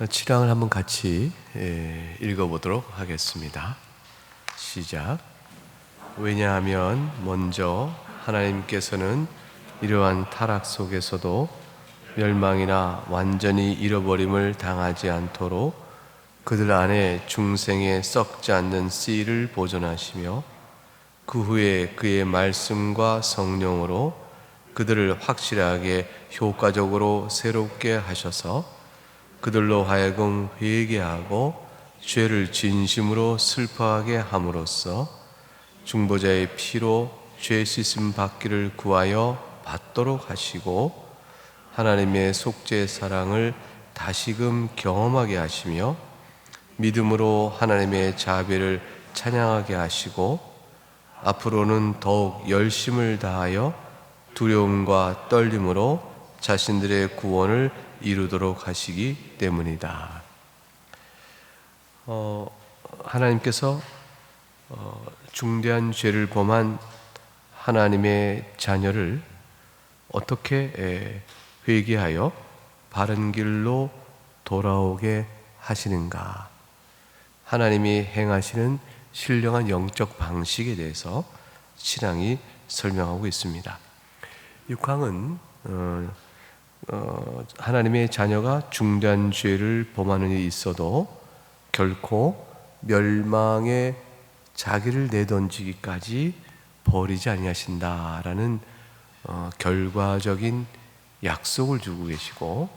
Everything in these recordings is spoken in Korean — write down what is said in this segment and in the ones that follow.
7장을 한번 같이 읽어보도록 하겠습니다. 시작. 왜냐하면 먼저 하나님께서는 이러한 타락 속에서도 멸망이나 완전히 잃어버림을 당하지 않도록 그들 안에 중생의 썩지 않는 씨를 보존하시며 그 후에 그의 말씀과 성령으로 그들을 확실하게 효과적으로 새롭게 하셔서 그들로 하여금 회개하고 죄를 진심으로 슬퍼하게 함으로써 중보자의 피로 죄 씻음 받기를 구하여 받도록 하시고 하나님의 속죄 사랑을 다시금 경험하게 하시며 믿음으로 하나님의 자비를 찬양하게 하시고 앞으로는 더욱 열심을 다하여 두려움과 떨림으로 자신들의 구원을 이루도록 하시기 때문이다. 하나님께서 중대한 죄를 범한 하나님의 자녀를 어떻게 회개하여 바른 길로 돌아오게 하시는가? 하나님이 행하시는 신령한 영적 방식에 대해서 신앙이 설명하고 있습니다. 6강은 하나님의 자녀가 중대한 죄를 범하는 일이 있어도 결코 멸망에 자기를 내던지기까지 버리지 아니하신다라는 결과적인 약속을 주고 계시고,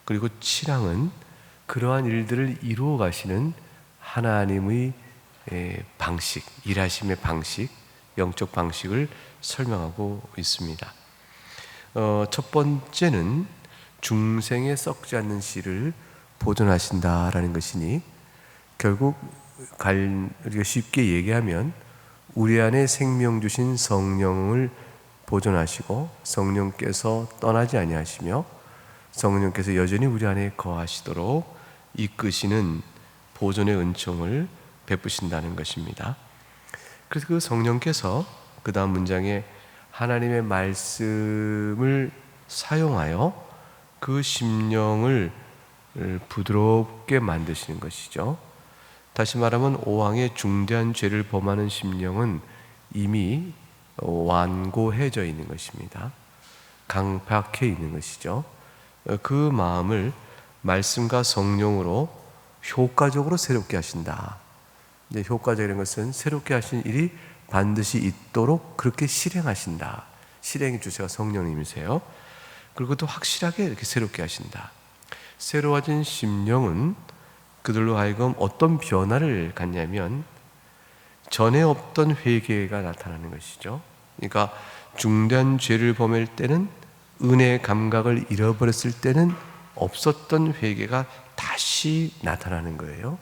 그리고 7장은 그러한 일들을 이루어 가시는 하나님의 방식, 일하심의 방식, 영적 방식을 설명하고 있습니다. 첫 번째는 중생의 썩지 않는 씨를 보존하신다라는 것이니, 결국 우리가 쉽게 얘기하면 우리 안에 생명 주신 성령을 보존하시고 성령께서 떠나지 아니하시며 성령께서 여전히 우리 안에 거하시도록 이끄시는 보존의 은총을 베푸신다는 것입니다. 그래서 그 성령께서 그 다음 문장에 하나님의 말씀을 사용하여 그 심령을 부드럽게 만드시는 것이죠. 다시 말하면 오왕의 중대한 죄를 범하는 심령은 이미 완고해져 있는 것입니다. 강팍해 있는 것이죠. 그 마음을 말씀과 성령으로 효과적으로 새롭게 하신다. 이제 효과적인 것은 새롭게 하신 일이 반드시 있도록 그렇게 실행하신다. 실행의 주체가 성령님이세요. 그리고 또 확실하게 이렇게 새롭게 하신다. 새로워진 심령은 그들로 하여금 어떤 변화를 갖냐면 전에 없던 회개가 나타나는 것이죠. 그러니까 중대한 죄를 범할 때는 은혜의 감각을 잃어버렸을 때는 없었던 회개가 다시 나타나는 거예요.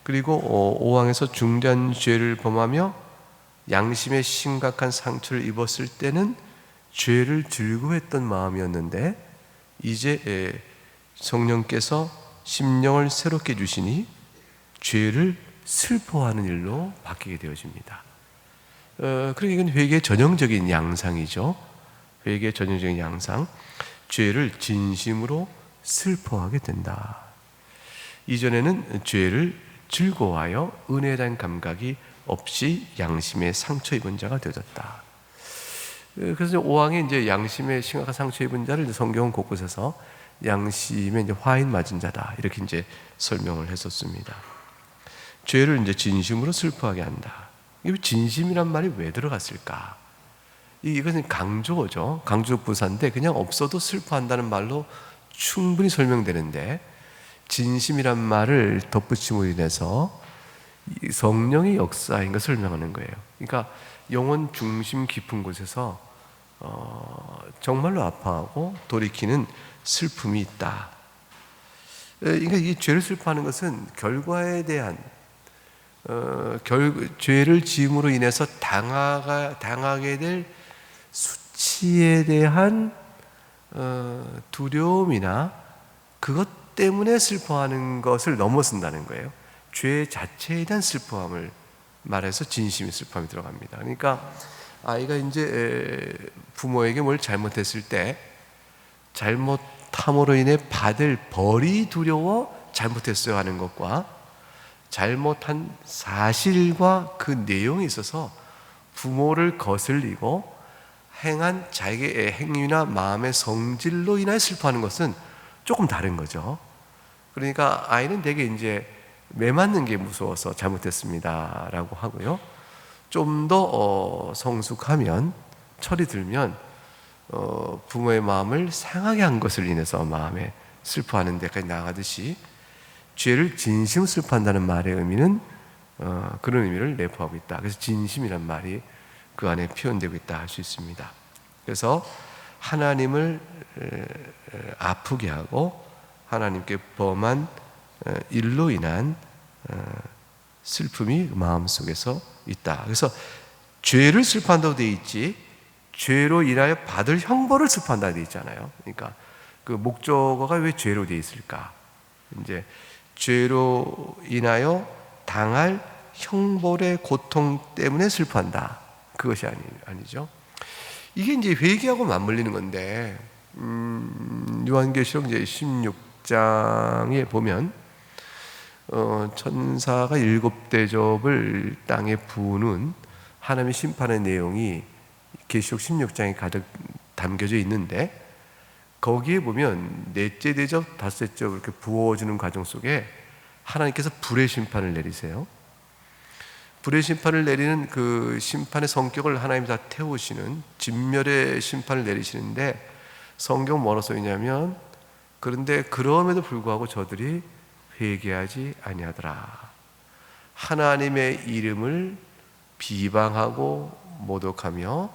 그리고 오왕에서 중대한 죄를 범하며 양심의 심각한 상처를 입었을 때는 죄를 즐거워했던 마음이었는데 이제 성령께서 심령을 새롭게 주시니 죄를 슬퍼하는 일로 바뀌게 되어집니다. 그러니까 이건 회개의 전형적인 양상이죠. 회개의 전형적인 양상, 죄를 진심으로 슬퍼하게 된다. 이전에는 죄를 즐거워하여 은혜에 대한 감각이 없이 양심의 상처 입은 자가 되어졌다. 그래서 오왕이 이제 양심의 심각한 상처 입은 자를 성경은 곳곳에서 양심에 이제 화인 맞은 자다 이렇게 이제 설명을 했었습니다. 죄를 이제 진심으로 슬퍼하게 한다. 이 진심이란 말이 왜 들어갔을까? 이것은 강조죠. 강조 부사인데 그냥 없어도 슬퍼한다는 말로 충분히 설명되는데 진심이란 말을 덧붙임으로 인해서 성령의 역사인 것을 설명하는 거예요. 그러니까 영혼 중심 깊은 곳에서 정말로 아파하고 돌이키는 슬픔이 있다. 그러니까 이 죄를 슬퍼하는 것은 결과에 대한 죄를 지음으로 인해서 당하게 될 수치에 대한 두려움이나 그것 때문에 슬퍼하는 것을 넘어선다는 거예요. 죄 자체에 대한 슬퍼함을 말해서 진심의 슬픔이 들어갑니다. 그러니까 아이가 이제 부모에게 뭘 잘못했을 때 잘못 잘못함으로 인해 받을 벌이 두려워 잘못했어요 하는 것과 잘못한 사실과 그 내용에 있어서 부모를 거슬리고 행한 자기의 행위나 마음의 성질로 인하여 슬퍼하는 것은 조금 다른 거죠. 그러니까 아이는 되게 이제 매 맞는 게 무서워서 잘못했습니다 라고 하고요, 좀 더 성숙하면, 철이 들면 부모의 마음을 상하게 한 것을 인해서 마음에 슬퍼하는 데까지 나아가듯이, 죄를 진심으로 슬퍼한다는 말의 의미는 그런 의미를 내포하고 있다. 그래서 진심이란 말이 그 안에 표현되고 있다 할 수 있습니다. 그래서 하나님을 아프게 하고 하나님께 범한 일로 인한 슬픔이 마음속에서 있다. 그래서 죄를 슬퍼한다고 되어 있지, 죄로 인하여 받을 형벌을 슬퍼한다고 되어 있잖아요. 그러니까 그 목적어가 왜 죄로 되어 있을까? 이제 죄로 인하여 당할 형벌의 고통 때문에 슬퍼한다, 그것이 아니죠. 이게 이제 회개하고 맞물리는 건데, 요한계시록 이제 16장에 보면 천사가 7대접을 땅에 부는 하나님의 심판의 내용이 계시록 16장에 가득 담겨져 있는데, 거기에 보면 넷째 대접, 다섯째 대접 이렇게 부어주는 과정 속에 하나님께서 불의 심판을 내리세요. 불의 심판을 내리는 그 심판의 성격을 하나님이 다 태우시는 진멸의 심판을 내리시는데, 성경 뭐라 써있냐면, 그런데 그럼에도 불구하고 저들이 회개하지 아니하더라. 하나님의 이름을 비방하고 모독하며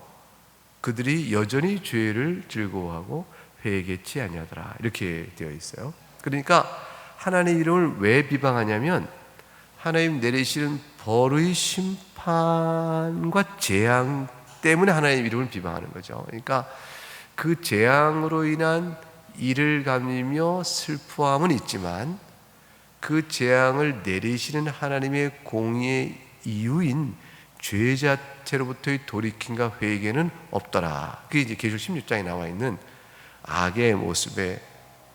그들이 여전히 죄를 즐거워하고 회개치 아니하더라, 이렇게 되어 있어요. 그러니까 하나님의 이름을 왜 비방하냐면, 하나님 내리시는 벌의 심판과 재앙 때문에 하나님의 이름을 비방하는 거죠. 그러니까 그 재앙으로 인한 이를 감리며 슬퍼함은 있지만, 그 재앙을 내리시는 하나님의 공의의 이유인 죄 자체로부터의 돌이킴과 회개는 없더라. 그게 이제 계시록 16장에 나와 있는 악의 모습의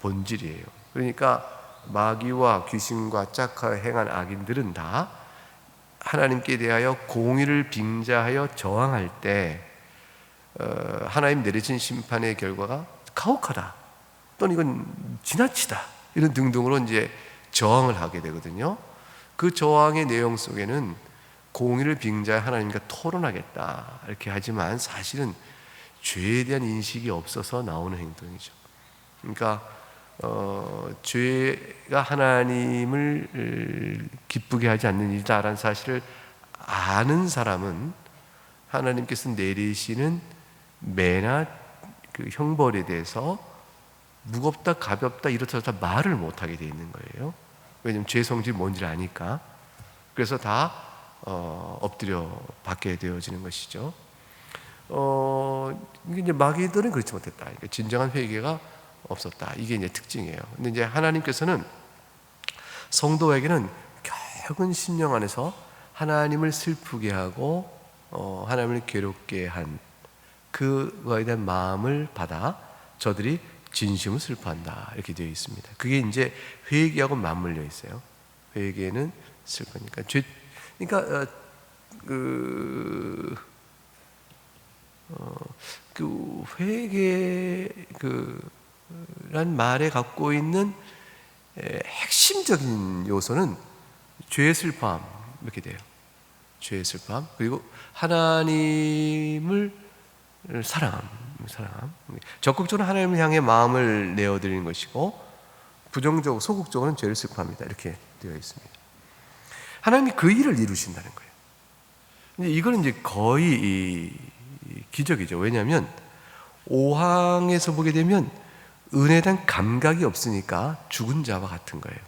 본질이에요. 그러니까 마귀와 귀신과 짝하 행한 악인들은 다 하나님께 대하여 공의를 빙자하여 저항할 때 하나님 내리신 심판의 결과가 가혹하다, 또는 이건 지나치다, 이런 등등으로 이제 저항을 하게 되거든요. 그 저항의 내용 속에는 공의를 빙자해 하나님과 토론하겠다 이렇게 하지만, 사실은 죄에 대한 인식이 없어서 나오는 행동이죠. 그러니까 죄가 하나님을 기쁘게 하지 않는 일이다라는 사실을 아는 사람은 하나님께서 내리시는 매나 그 형벌에 대해서 무겁다, 가볍다, 이렇다 말을 못하게 돼 있는 거예요. 왜냐하면 죄 성질이 뭔지를 아니까. 그래서 다 엎드려 받게 되어지는 것이죠. 이게 이제 마귀들은 그렇지 못했다. 그러니까 진정한 회개가 없었다. 이게 이제 특징이에요. 근데 이제 하나님께서는 성도에게는 격은 심령 안에서 하나님을 슬프게 하고 하나님을 괴롭게 한 그거에 대한 마음을 받아 저들이 진심을 슬퍼한다, 이렇게 되어 있습니다. 그게 이제 회개하고 맞물려 있어요. 회개는 슬퍼니까 그러니까 그 회개란 말에 갖고 있는 핵심적인 요소는 죄의 슬퍼함, 이렇게 돼요. 죄의 슬퍼함, 그리고 하나님을 사랑함. 적극적으로 하나님을 향해 마음을 내어드리는 것이고, 부정적으로 소극적으로는 죄를 슬퍼합니다, 이렇게 되어 있습니다. 하나님이 그 일을 이루신다는 거예요. 근데 이거는 이제 거의 기적이죠. 왜냐하면 5항에서 보게 되면 은혜에 대한 감각이 없으니까 죽은 자와 같은 거예요.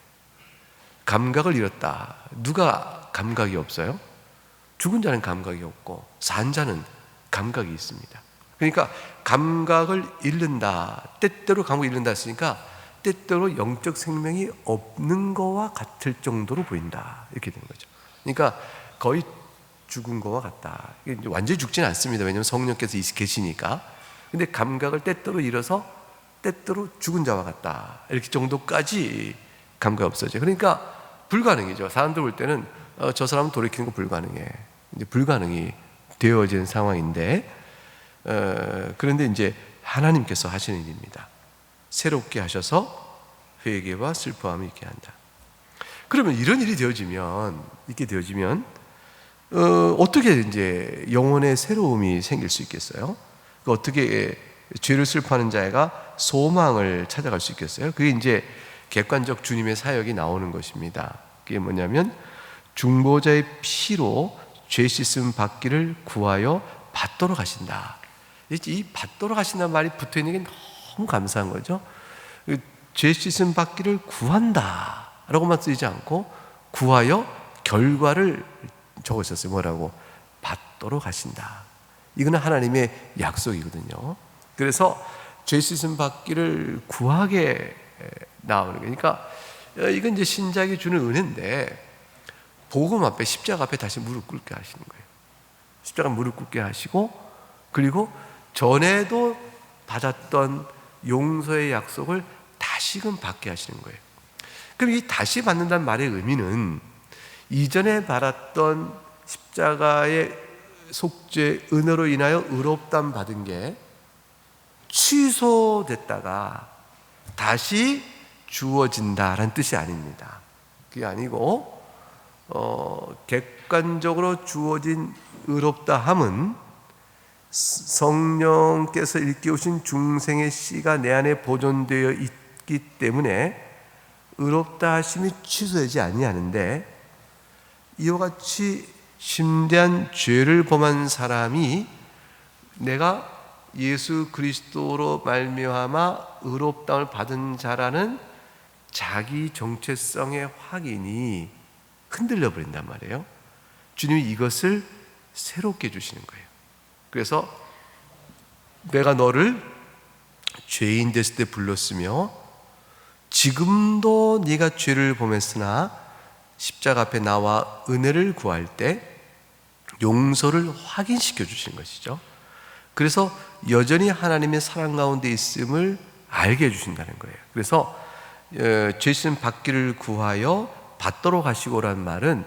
감각을 잃었다. 누가 감각이 없어요? 죽은 자는 감각이 없고 산 자는 감각이 있습니다. 그러니까 감각을 잃는다, 때때로 감각을 잃는다 했으니까 때때로 영적 생명이 없는 거와 같을 정도로 보인다, 이렇게 되는 거죠. 그러니까 거의 죽은 거와 같다. 완전히 죽지는 않습니다. 왜냐하면 성령께서 계시니까. 근데 감각을 때때로 잃어서 때때로 죽은 자와 같다. 이렇게 정도까지 감각이 없어져요. 그러니까 불가능이죠. 사람들 볼 때는 저 사람은 돌이키는 거 불가능해. 이제 불가능이 되어진 상황인데, 그런데 이제 하나님께서 하시는 일입니다. 새롭게 하셔서 회개와 슬퍼함이 있게 한다. 그러면 이런 일이 되어지면, 어떻게 이제 영혼의 새로움이 생길 수 있겠어요? 어떻게 죄를 슬퍼하는 자가 소망을 찾아갈 수 있겠어요? 그게 이제 객관적 주님의 사역이 나오는 것입니다. 그게 뭐냐면 중보자의 피로 죄 씻음 받기를 구하여 받도록 하신다. 이 받도록 하신다는 말이 붙어 있는 게 너무 감사한 거죠. 죄 씻음 받기를 구한다 라고만 쓰이지 않고 구하여 결과를 적어 있었어요. 뭐라고? 받도록 하신다. 이거는 하나님의 약속이거든요. 그래서 죄 씻음 받기를 구하게 나오는 거예요. 그러니까 이건 이제 신자에게 주는 은혜인데, 복음 앞에, 십자가 앞에 다시 무릎 꿇게 하시는 거예요. 십자가 무릎 꿇게 하시고, 그리고 전에도 받았던 용서의 약속을 다시금 받게 하시는 거예요. 그럼 이 다시 받는다는 말의 의미는 이전에 받았던 십자가의 속죄 은혜로 인하여 의롭담 받은 게 취소됐다가 다시 주어진다라는 뜻이 아닙니다. 그게 아니고 객관적으로 주어진 의롭다함은 성령께서 일깨우신 중생의 씨가 내 안에 보존되어 있기 때문에 의롭다 하심이 취소되지 아니하는데, 이와 같이 심대한 죄를 범한 사람이 내가 예수 그리스도로 말미암아 의롭다함을 받은 자라는 자기 정체성의 확인이 흔들려 버린단 말이에요. 주님이 이것을 새롭게 해주시는 거예요. 그래서 내가 너를 죄인 됐을 때 불렀으며 지금도 네가 죄를 범했으나 십자가 앞에 나와 은혜를 구할 때 용서를 확인시켜 주시는 것이죠. 그래서 여전히 하나님의 사랑 가운데 있음을 알게 해주신다는 거예요. 그래서 죄신 받기를 구하여 받도록 하시고라는 말은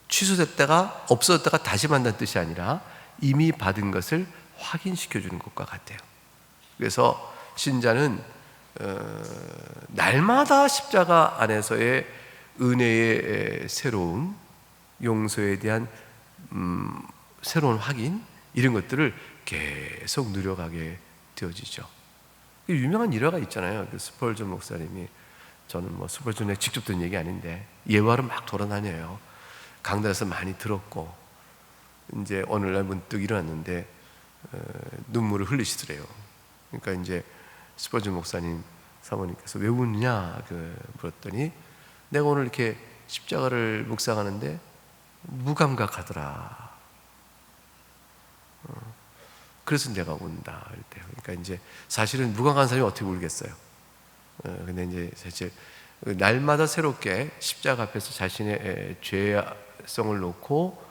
취소됐다가 없어졌다가 다시 만든다는 뜻이 아니라 이미 받은 것을 확인시켜 주는 것과 같아요. 그래서 신자는 날마다 십자가 안에서의 은혜의 새로움, 용서에 대한 새로운 확인, 이런 것들을 계속 누려가게 되어지죠. 유명한 일화가 있잖아요. 스펄전 목사님이, 저는 뭐 스펄전에 직접 듣는 얘기 아닌데 예화를 막 돌아다녀요. 강단에서 많이 들었고, 이제 어느 날 문득 일어났는데 눈물을 흘리시더래요. 그러니까 이제 스펄전 목사님 사모님께서 왜 웃느냐 물었더니, 내가 오늘 이렇게 십자가를 묵상하는데 무감각하더라. 그래서 내가 운다. 이랬대요. 그러니까 이제 사실은 무감각한 사람이 어떻게 울겠어요. 근데 이제 사실 날마다 새롭게 십자가 앞에서 자신의 죄성을 놓고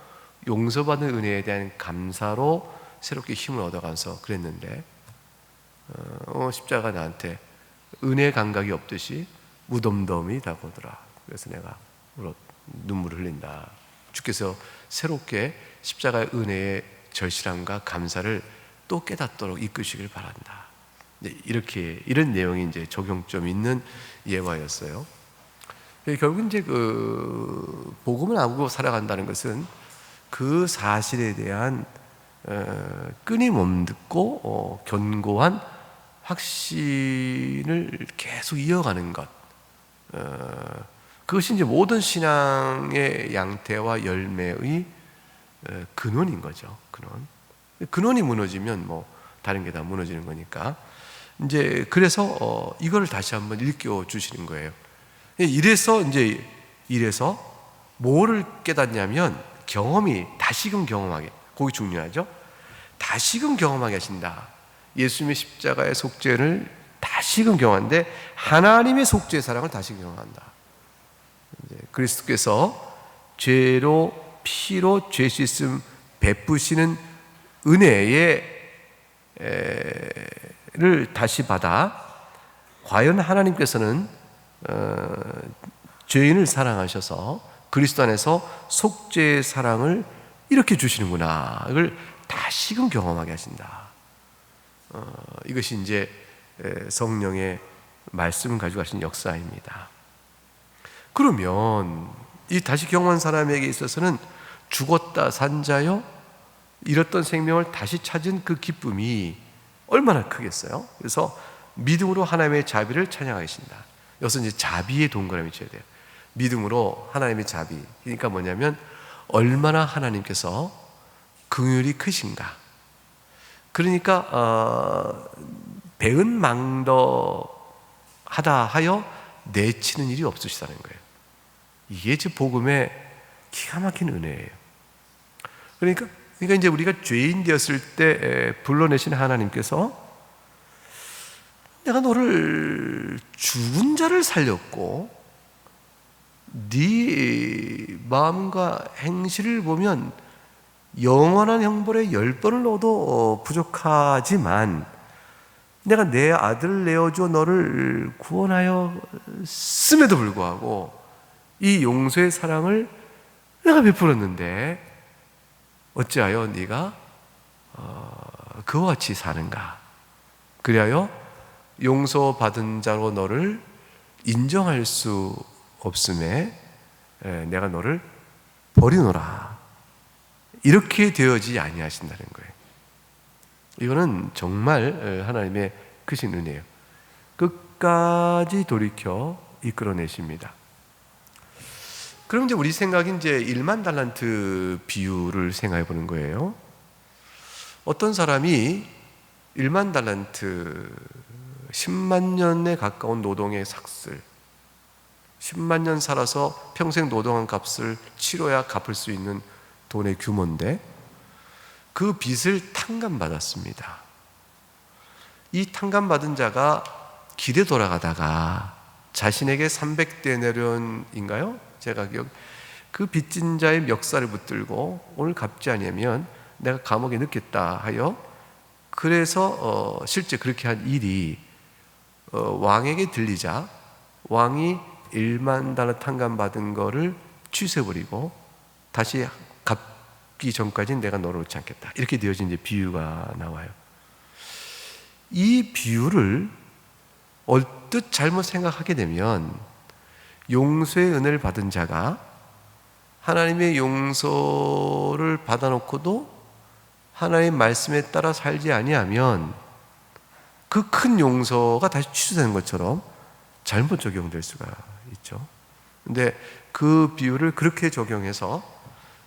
용서받는 은혜에 대한 감사로 새롭게 힘을 얻어가면서 그랬는데, 십자가 나한테 은혜 감각이 없듯이 무덤덤이 다가오더라. 그래서 내가 눈물을 흘린다. 주께서 새롭게 십자가의 은혜의 절실함과 감사를 또 깨닫도록 이끄시길 바란다. 이렇게, 이런 내용이 이제 적용점 있는 예화였어요. 결국 이제 복음을 알고 살아간다는 것은 그 사실에 대한 끊임없고 견고한 확신을 계속 이어가는 것. 그것이 이제 모든 신앙의 양태와 열매의 근원인 거죠. 근원이 무너지면 뭐 다른 게 다 무너지는 거니까. 이제 그래서 이걸 다시 한번 일깨워 주시는 거예요. 이래서 뭐를 깨닫냐면 다시금 경험하게. 그게 중요하죠. 다시금 경험하게 하신다. 예수님의 십자가의 속죄를 다시금 경험하는데, 하나님의 속죄의 사랑을 다시금 경험한다. 그리스도께서 피로 죄 씻음 베푸시는 은혜를 다시 받아 과연 하나님께서는 죄인을 사랑하셔서 그리스도 안에서 속죄의 사랑을 이렇게 주시는구나, 이걸 다시금 경험하게 하신다. 이것이 이제 성령의 말씀을 가지고 가신 역사입니다. 그러면 이 다시 경험한 사람에게 있어서는 죽었다 산 자요, 잃었던 생명을 다시 찾은 그 기쁨이 얼마나 크겠어요? 그래서 믿음으로 하나님의 자비를 찬양하신다. 여기서 이제 자비의 동그라미 쳐야 돼요. 믿음으로 하나님의 자비. 그러니까 뭐냐면 얼마나 하나님께서 긍휼이 크신가. 그러니까 배은망덕하다 하여 내치는 일이 없으시다는 거예요. 이게 제 복음의 기가 막힌 은혜예요. 그러니까 이제 우리가 죄인 되었을 때 불러내신 하나님께서 내가 너를 죽은 자를 살렸고 네 마음과 행실을 보면 영원한 형벌의 10번을 넣어도 부족하지만 내가 내 아들을 내어줘 너를 구원하였음에도 불구하고 이 용서의 사랑을 내가 베풀었는데 어찌하여 네가 그와 같이 사는가? 그리하여 용서받은 자로 너를 인정할 수 없음에 내가 너를 버리노라. 이렇게 되어지지 아니하신다는 거예요. 이거는 정말 하나님의 크신 은혜예요. 끝까지 돌이켜 이끌어내십니다. 그럼 이제 우리 생각이 이제 1만 달란트 비유를 생각해 보는 거예요. 어떤 사람이 1만 달란트 10만 년에 가까운 노동의 삭슬, 10만 년 살아서 평생 노동한 값을 치러야 갚을 수 있는 돈의 규모인데 그 빚을 탕감받았습니다. 이 탕감받은 자가 길에 돌아가다가 자신에게 300데나리온인가요? 제가 그 빚진 자의 멱살을 붙들고 오늘 갚지 않으면 내가 감옥에 넣겠다 하여 그래서 실제 그렇게 한 일이 왕에게 들리자 왕이 1만 달러 탕감받은 거를 취소해버리고 다시 갚기 전까지는 내가 너를 놓지 않겠다. 이렇게 되어진 이제 비유가 나와요. 이 비유를 얼뜻 잘못 생각하게 되면 용서의 은혜를 받은 자가 하나님의 용서를 받아놓고도 하나님의 말씀에 따라 살지 아니하면 그 큰 용서가 다시 취소되는 것처럼 잘못 적용될 수가 있죠. 근데 그 비유를 그렇게 적용해서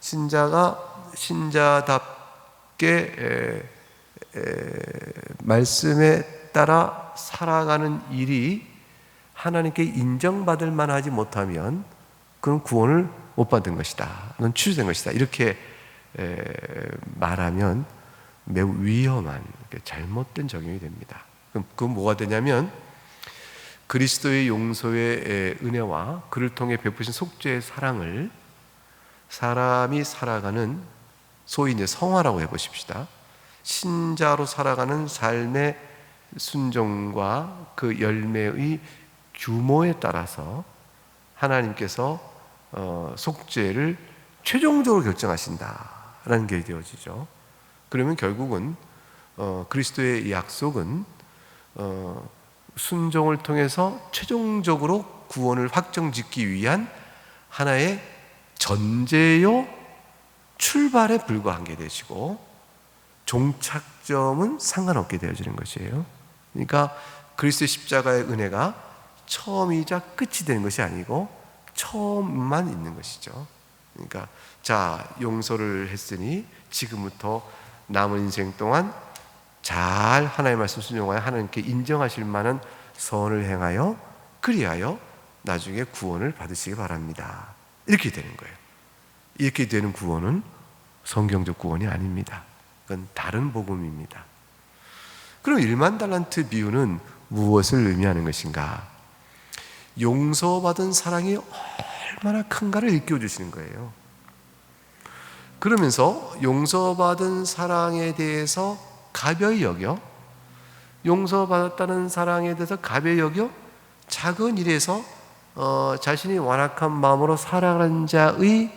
신자가 신자답게 말씀에 따라 살아가는 일이 하나님께 인정받을 만하지 못하면 그건 구원을 못 받은 것이다. 그건 취소된 것이다. 이렇게 말하면 매우 위험한 잘못된 적용이 됩니다. 그럼 그건 뭐가 되냐면 그리스도의 용서의 은혜와 그를 통해 베푸신 속죄의 사랑을 사람이 살아가는 소위 이제 성화라고 해보십시다. 신자로 살아가는 삶의 순종과 그 열매의 규모에 따라서 하나님께서 속죄를 최종적으로 결정하신다라는 게 되어지죠. 그러면 결국은 그리스도의 약속은 순종을 통해서 최종적으로 구원을 확정짓기 위한 하나의 전제요 출발에 불과한 게 되시고 종착점은 상관없게 되어지는 것이에요. 그러니까 그리스도의 십자가의 은혜가 처음이자 끝이 되는 것이 아니고 처음만 있는 것이죠. 그러니까 자, 용서를 했으니 지금부터 남은 인생 동안 잘 하나님의 말씀 순종하여 하나님께 인정하실 만한 선을 행하여 그리하여 나중에 구원을 받으시기 바랍니다. 이렇게 되는 거예요. 이렇게 되는 구원은 성경적 구원이 아닙니다. 그건 다른 복음입니다. 그럼 1만 달란트 비유는 무엇을 의미하는 것인가? 용서받은 사랑이 얼마나 큰가를 일깨워주시는 거예요. 그러면서 용서받은 사랑에 대해서 가벼이 여겨 용서받았다는 사랑에 대해서 가벼이 여겨 작은 일에서 자신이 완악한 마음으로 살아가는 자의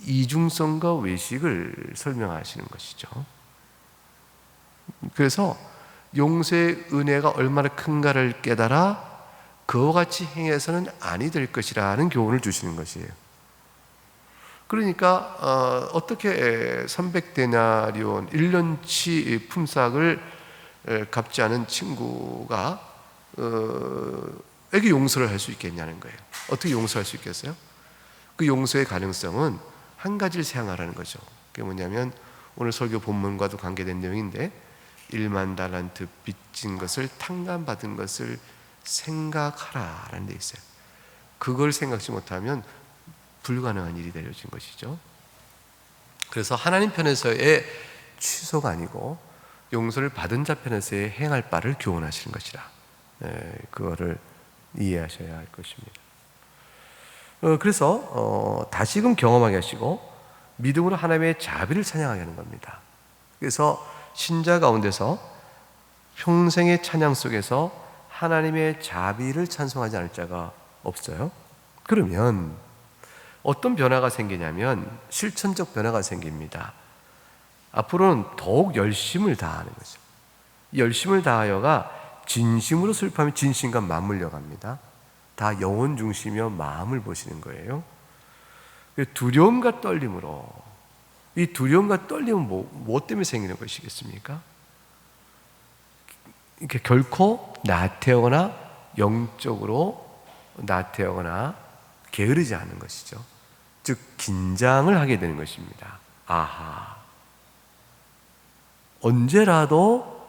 이중성과 외식을 설명하시는 것이죠. 그래서 용서의 은혜가 얼마나 큰가를 깨달아 그와 같이 행해서는 아니 될 것이라는 교훈을 주시는 것이에요. 그러니까 어떻게 300데나리온 1년치 품삯을 갚지 않은 친구가 에게 용서를 할 수 있겠냐는 거예요. 어떻게 용서할 수 있겠어요? 그 용서의 가능성은 한 가지를 생각하라는 거죠. 그게 뭐냐면 오늘 설교 본문과도 관계된 내용인데 1만 달란트 빚진 것을 탕감받은 것을 생각하라라는 데 있어요. 그걸 생각지 못하면 불가능한 일이 되어진 것이죠. 그래서 하나님 편에서의 취소가 아니고 용서를 받은 자 편에서의 행할 바를 교훈하시는 것이라, 그거를 이해하셔야 할 것입니다. 그래서 다시금 경험하게 하시고 믿음으로 하나님의 자비를 찬양하게 하는 겁니다. 그래서 신자 가운데서 평생의 찬양 속에서 하나님의 자비를 찬송하지 않을 자가 없어요. 그러면 어떤 변화가 생기냐면 실천적 변화가 생깁니다. 앞으로는 더욱 열심을 다하는 거죠. 열심을 다하여가 진심으로 슬퍼하면 진심과 맞물려 갑니다. 다 영혼 중심이며 마음을 보시는 거예요. 두려움과 떨림으로, 이 두려움과 떨림은 뭐 때문에 생기는 것이겠습니까? 이렇게 결코 나태하거나 영적으로 나태하거나 게으르지 않은 것이죠. 즉 긴장을 하게 되는 것입니다. 아하, 언제라도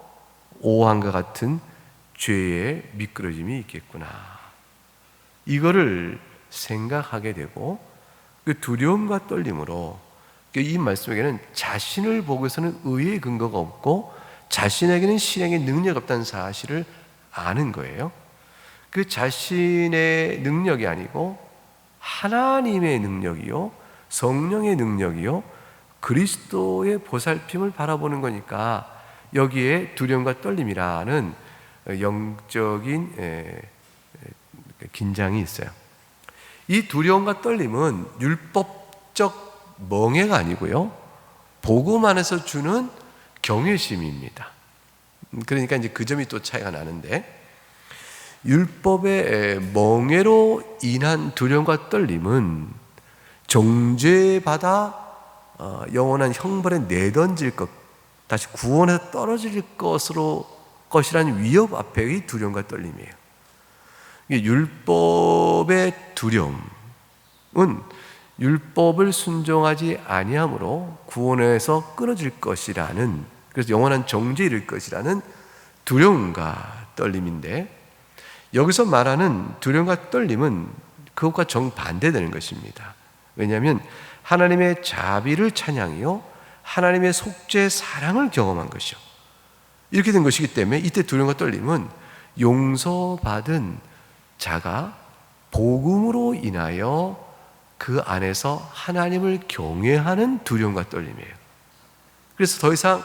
오한과 같은 죄의 미끄러짐이 있겠구나, 이거를 생각하게 되고 그 두려움과 떨림으로 이 말씀에게는 자신을 보고서는 의의 근거가 없고 자신에게는 실행의 능력이 없다는 사실을 아는 거예요. 그 자신의 능력이 아니고 하나님의 능력이요, 성령의 능력이요, 그리스도의 보살핌을 바라보는 거니까 여기에 두려움과 떨림이라는 영적인 긴장이 있어요. 이 두려움과 떨림은 율법적 멍해가 아니고요, 복음 안에서 주는 경외심입니다. 그러니까 이제 그 점이 또 차이가 나는데, 율법의 멍해로 인한 두려움과 떨림은 정죄받아 영원한 형벌에 내던질 것, 다시 구원에서 떨어질 것이라는 위협 앞에의 두려움과 떨림이에요. 율법의 두려움은 율법을 순종하지 아니함으로 구원에서 끊어질 것이라는, 그래서 영원한 정죄에 이를 것이라는 두려움과 떨림인데, 여기서 말하는 두려움과 떨림은 그것과 정반대되는 것입니다. 왜냐하면 하나님의 자비를 찬양이요, 하나님의 속죄 사랑을 경험한 것이요, 이렇게 된 것이기 때문에 이때 두려움과 떨림은 용서받은 자가 복음으로 인하여 그 안에서 하나님을 경외하는 두려움과 떨림이에요. 그래서 더 이상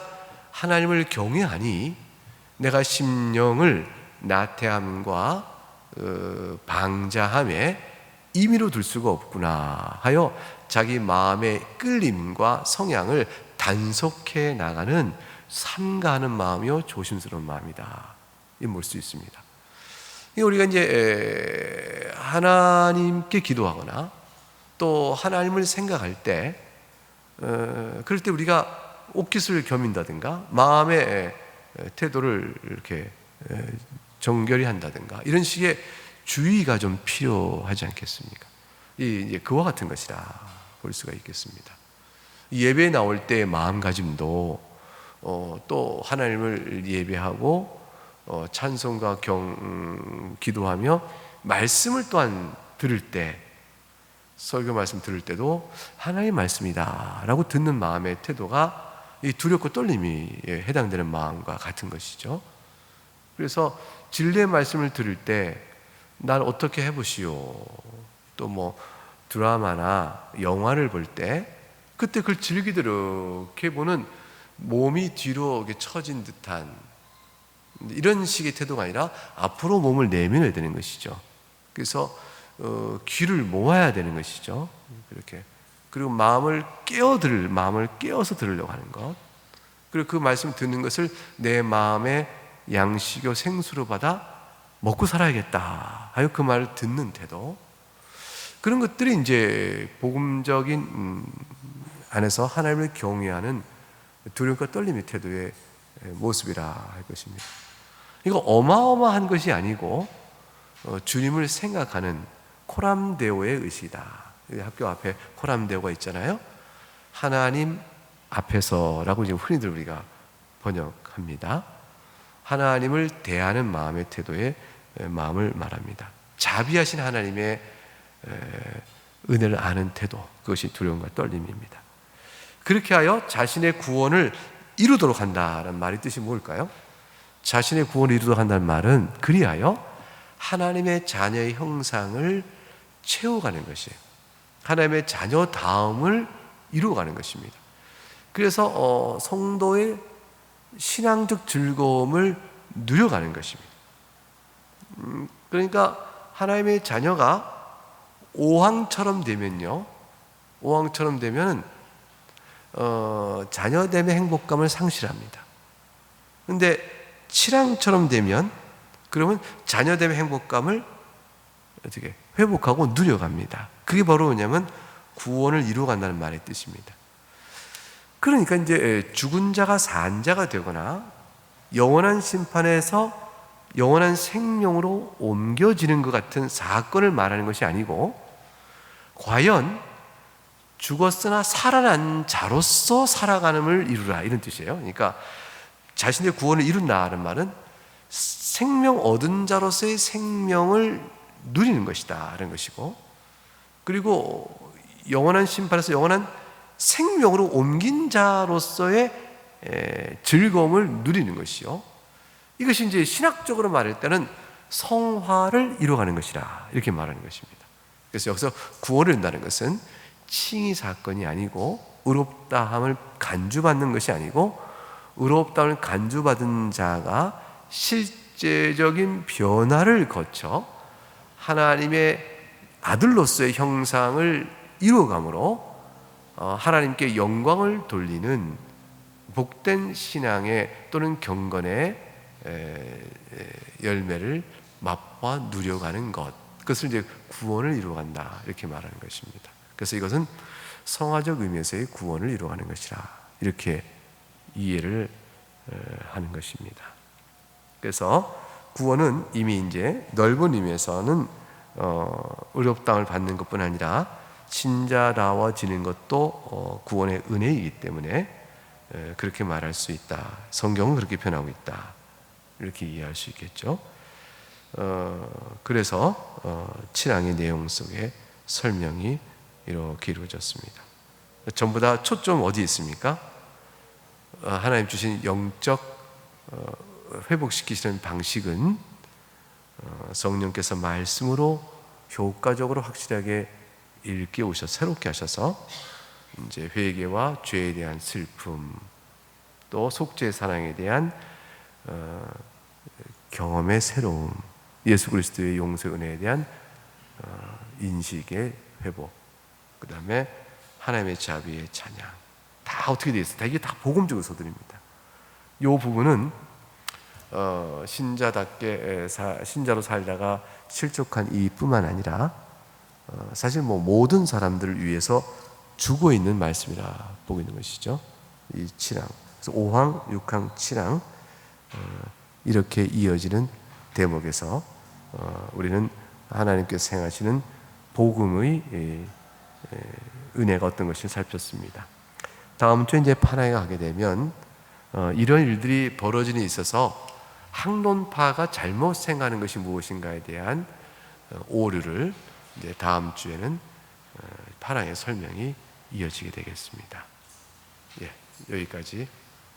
하나님을 경외하니 내가 심령을 나태함과 방자함에 임의로 둘 수가 없구나 하여 자기 마음의 끌림과 성향을 단속해 나가는 삼가하는 마음이요, 조심스러운 마음이다, 이 볼 수 있습니다. 우리가 이제 하나님께 기도하거나 또 하나님을 생각할 때, 그럴 때 우리가 옷깃을 겨민다든가 마음의 태도를 이렇게 정결히 한다든가 이런 식의 주의가 좀 필요하지 않겠습니까? 이제 그와 같은 것이라 볼 수가 있겠습니다. 예배에 나올 때의 마음가짐도 또 하나님을 예배하고 찬송과 기도하며 말씀을 또한 들을 때, 설교 말씀 들을 때도 하나님의 말씀이다 라고 듣는 마음의 태도가 이 두렵고 떨림이 해당되는 마음과 같은 것이죠. 그래서 진리의 말씀을 들을 때 날 어떻게 해보시오, 또 뭐 드라마나 영화를 볼 때 그때 그걸 즐기도록 보는 몸이 뒤로 처진 듯한 이런 식의 태도가 아니라 앞으로 몸을 내밀어야 되는 것이죠. 그래서 귀를 모아야 되는 것이죠. 그렇게. 그리고 마음을 깨어서 들으려고 하는 것. 그리고 그 말씀을 듣는 것을 내 마음의 양식요 생수로 받아 먹고 살아야겠다 하여 그 말을 듣는 태도. 그런 것들이 이제 복음적인 안에서 하나님을 경외하는 두려움과 떨림의 태도의 모습이라 할 것입니다. 이거 어마어마한 것이 아니고 주님을 생각하는 코람데오의 의식이다. 학교 앞에 코람데오가 있잖아요. 하나님 앞에서라고 지금 흔히들 우리가 번역합니다. 하나님을 대하는 마음의 태도의 마음을 말합니다. 자비하신 하나님의 은혜를 아는 태도, 그것이 두려움과 떨림입니다. 그렇게 하여 자신의 구원을 이루도록 한다는 말의 뜻이 뭘까요? 자신의 구원을 이루도록 한다는 말은 그리하여 하나님의 자녀의 형상을 채워가는 것이에요. 하나님의 자녀다움을 이루어가는 것입니다. 그래서 성도의 신앙적 즐거움을 누려가는 것입니다. 그러니까 하나님의 자녀가 오항처럼 되면요, 오항처럼 되면 자녀됨의 행복감을 상실합니다. 그런데 칠항처럼 되면 그러면 자녀됨의 행복감을 어떻게 회복하고 누려갑니다. 그게 바로 뭐냐면 구원을 이루어간다는 말의 뜻입니다. 그러니까 이제 죽은 자가 산 자가 되거나 영원한 심판에서 영원한 생명으로 옮겨지는 것 같은 사건을 말하는 것이 아니고, 과연 죽었으나 살아난 자로서 살아가는을 이루라, 이런 뜻이에요. 그러니까 자신의 구원을 이룬다는 말은 생명 얻은 자로서의 생명을 누리는 것이다 라는 것이고, 그리고 영원한 심판에서 영원한 생명으로 옮긴 자로서의 즐거움을 누리는 것이요, 이것이 이제 신학적으로 말할 때는 성화를 이루어가는 것이라, 이렇게 말하는 것입니다. 그래서 여기서 구원을 이룬다는 것은 칭의 사건이 아니고, 의롭다함을 간주받는 것이 아니고, 의롭다함을 간주받은 자가 실제적인 변화를 거쳐 하나님의 아들로서의 형상을 이루어감으로 하나님께 영광을 돌리는 복된 신앙의 또는 경건의 열매를 맛봐 누려가는 것, 그것을 이제 구원을 이루어간다, 이렇게 말하는 것입니다. 그래서 이것은 성화적 의미에서의 구원을 이루어가는 것이라, 이렇게 이해를 하는 것입니다. 그래서 구원은 이미 이제 넓은 의미에서는 의롭다함을 받는 것뿐 아니라 신자다워지는 것도 구원의 은혜이기 때문에 그렇게 말할 수 있다. 성경은 그렇게 표현하고 있다, 이렇게 이해할 수 있겠죠. 그래서 7항의 내용 속에 설명이 이렇게 이루어졌습니다. 전부 다 초점 어디에 있습니까? 하나님 주신 영적 회복시키시는 방식은 성령께서 말씀으로 효과적으로 확실하게 일깨우셔 새롭게 하셔서 이제 회개와 죄에 대한 슬픔, 또 속죄 사랑에 대한 경험의 새로움, 예수 그리스도의 용서 은혜에 대한 인식의 회복, 그 다음에 하나님의 자비의 찬양, 다 어떻게 되어 있어요? 이게 다 복음적인 소들입니다. 이 부분은 신자답게 신자로 살다가 실족한 이뿐만 아니라 사실 모든 사람들을 위해서 주고 있는 말씀이라 보고 있는 것이죠. 이 7항, 그래서 5항, 6항, 7항 이렇게 이어지는 대목에서 우리는 하나님께서 행하시는 복음의 은혜가 어떤 것을 살폈습니다. 다음 주에 이제 파나에 가게 되면 이런 일들이 벌어지는 데 있어서 학론파가 잘못 생각하는 것이 무엇인가에 대한 오류를 이제 다음 주에는 파랑의 설명이 이어지게 되겠습니다. 예, 여기까지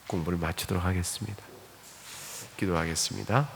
공부를 마치도록 하겠습니다. 기도하겠습니다.